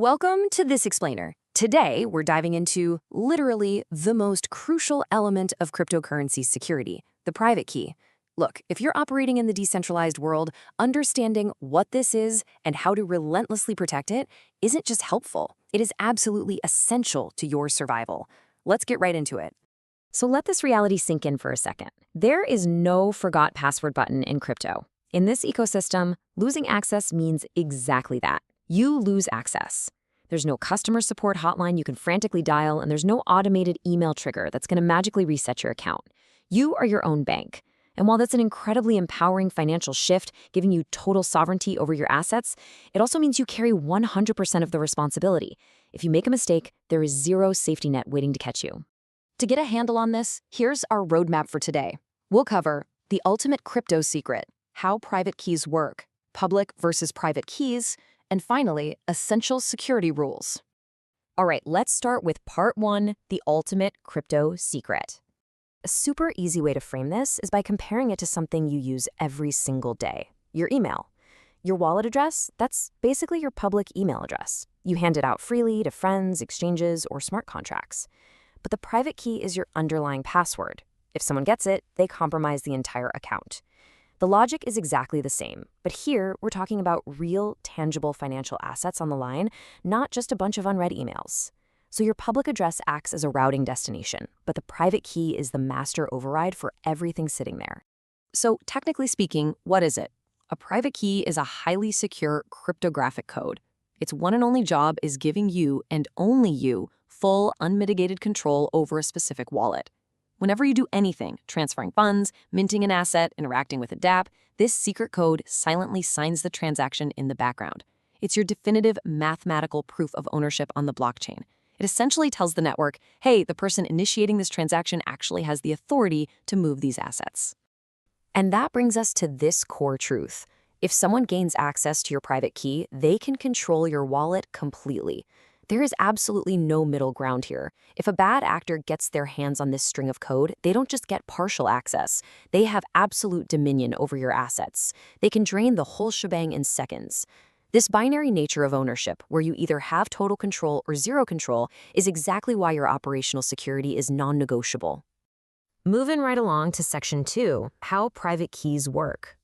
Welcome to This Explainer. Today, we're diving into literally the most crucial element of cryptocurrency security, the private key. Look, if you're operating in the decentralized world, understanding what this is and how to relentlessly protect it isn't just helpful, it is absolutely essential to your survival. Let's get right into it. So let this reality sink in for a second. There is no forgot password button in crypto. In this ecosystem, losing access means exactly that. You lose access. There's no customer support hotline you can frantically dial, and there's no automated email trigger that's going to magically reset your account. You are your own bank. And while that's an incredibly empowering financial shift, giving you total sovereignty over your assets, it also means you carry 100% of the responsibility. If you make a mistake, there is zero safety net waiting to catch you. To get a handle on this, here's our roadmap for today. We'll cover the ultimate crypto secret, how private keys work, public versus private keys, and finally, essential security rules. All right, let's start with part one, the ultimate crypto secret. A super easy way to frame this is by comparing it to something you use every single day, your email. Your wallet address, that's basically your public email address. You hand it out freely to friends, exchanges, or smart contracts. But the private key is your underlying password. If someone gets it, they compromise the entire account. The logic is exactly the same, but here we're talking about real, tangible financial assets on the line, not just a bunch of unread emails. So your public address acts as a routing destination, but the private key is the master override for everything sitting there. So technically speaking, what is it? A private key is a highly secure cryptographic code. Its one and only job is giving you, and only you, full, unmitigated control over a specific wallet. Whenever you do anything, transferring funds, minting an asset, interacting with a dApp, this secret code silently signs the transaction in the background. It's your definitive mathematical proof of ownership on the blockchain. It essentially tells the network, hey, the person initiating this transaction actually has the authority to move these assets. And that brings us to this core truth. If someone gains access to your private key, they can control your wallet completely. There is absolutely no middle ground here. If a bad actor gets their hands on this string of code, they don't just get partial access. They have absolute dominion over your assets. They can drain the whole shebang in seconds. This binary nature of ownership, where you either have total control or zero control, is exactly why your operational security is non-negotiable. Moving right along to Section 2, how private keys work.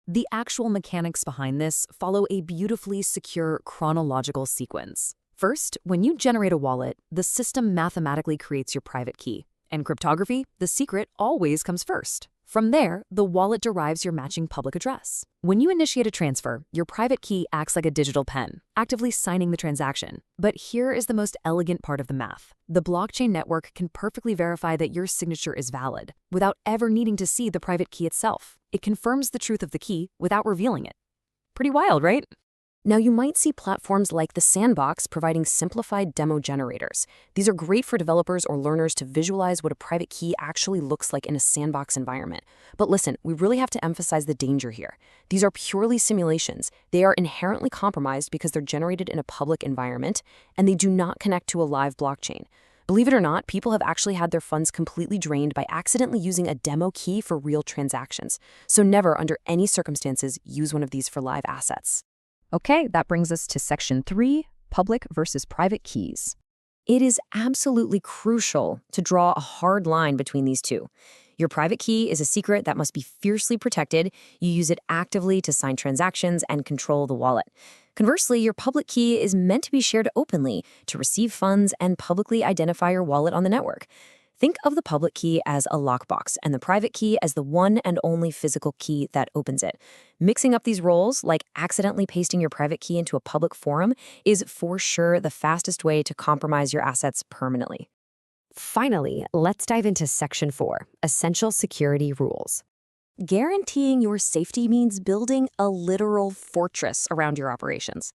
The actual mechanics behind this follow a beautifully secure chronological sequence. First, when you generate a wallet, the system mathematically creates your private key. In cryptography, the secret always comes first. From there, the wallet derives your matching public address. When you initiate a transfer, your private key acts like a digital pen, actively signing the transaction. But here is the most elegant part of the math. The blockchain network can perfectly verify that your signature is valid, without ever needing to see the private key itself. It confirms the truth of the key without revealing it. Pretty wild, right? Now, you might see platforms like The Sandbox providing simplified demo generators. These are great for developers or learners to visualize what a private key actually looks like in a sandbox environment. But listen, we really have to emphasize the danger here. These are purely simulations. They are inherently compromised because they're generated in a public environment, and they do not connect to a live blockchain. Believe it or not, people have actually had their funds completely drained by accidentally using a demo key for real transactions. So never, under any circumstances, use one of these for live assets. Okay, that brings us to Section 3, public versus private keys. It is absolutely crucial to draw a hard line between these two. Your private key is a secret that must be fiercely protected. You use it actively to sign transactions and control the wallet. Conversely, your public key is meant to be shared openly to receive funds and publicly identify your wallet on the network. Think of the public key as a lockbox and the private key as the one and only physical key that opens it. Mixing up these roles, like accidentally pasting your private key into a public forum, is for sure the fastest way to compromise your assets permanently. Finally, let's dive into Section 4, essential security rules. Guaranteeing your safety means building a literal fortress around your operations.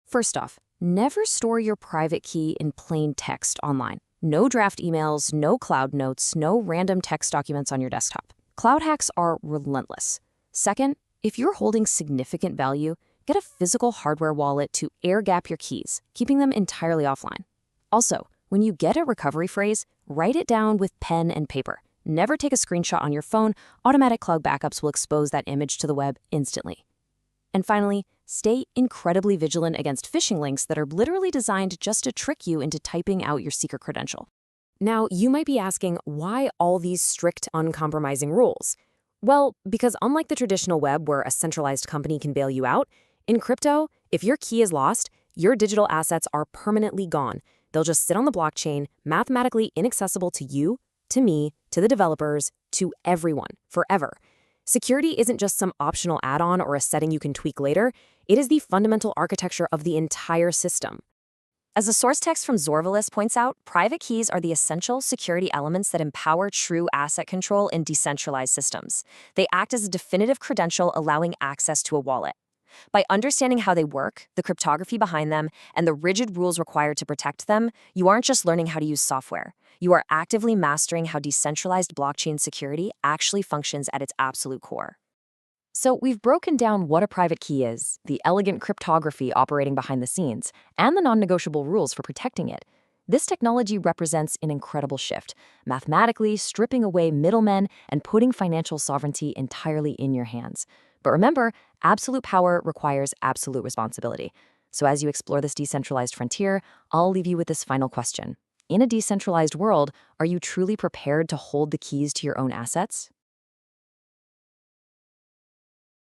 First off, never store your private key in plain text online. No draft emails, no cloud notes, no random text documents on your desktop. Cloud hacks are relentless. Second, if you're holding significant value, get a physical hardware wallet to air-gap your keys, keeping them entirely offline. Also, when you get a recovery phrase, write it down with pen and paper. Never take a screenshot on your phone. Automatic cloud backups will expose that image to the web instantly. And finally, stay incredibly vigilant against phishing links that are literally designed just to trick you into typing out your secret credential. Now, you might be asking, why all these strict, uncompromising rules? Well, because unlike the traditional web where a centralized company can bail you out, in crypto, if your key is lost, your digital assets are permanently gone. They'll just sit on the blockchain, mathematically inaccessible to you, to me, to the developers, to everyone, forever. Security isn't just some optional add-on or a setting you can tweak later. It is the fundamental architecture of the entire system. As the source text from Zorvalis points out, private keys are the essential security elements that empower true asset control in decentralized systems. They act as a definitive credential allowing access to a wallet. By understanding how they work, the cryptography behind them, and the rigid rules required to protect them, you aren't just learning how to use software. You are actively mastering how decentralized blockchain security actually functions at its absolute core. So we've broken down what a private key is, the elegant cryptography operating behind the scenes, and the non-negotiable rules for protecting it. This technology represents an incredible shift, mathematically stripping away middlemen and putting financial sovereignty entirely in your hands. But remember, absolute power requires absolute responsibility. So as you explore this decentralized frontier, I'll leave you with this final question. In a decentralized world, are you truly prepared to hold the keys to your own assets?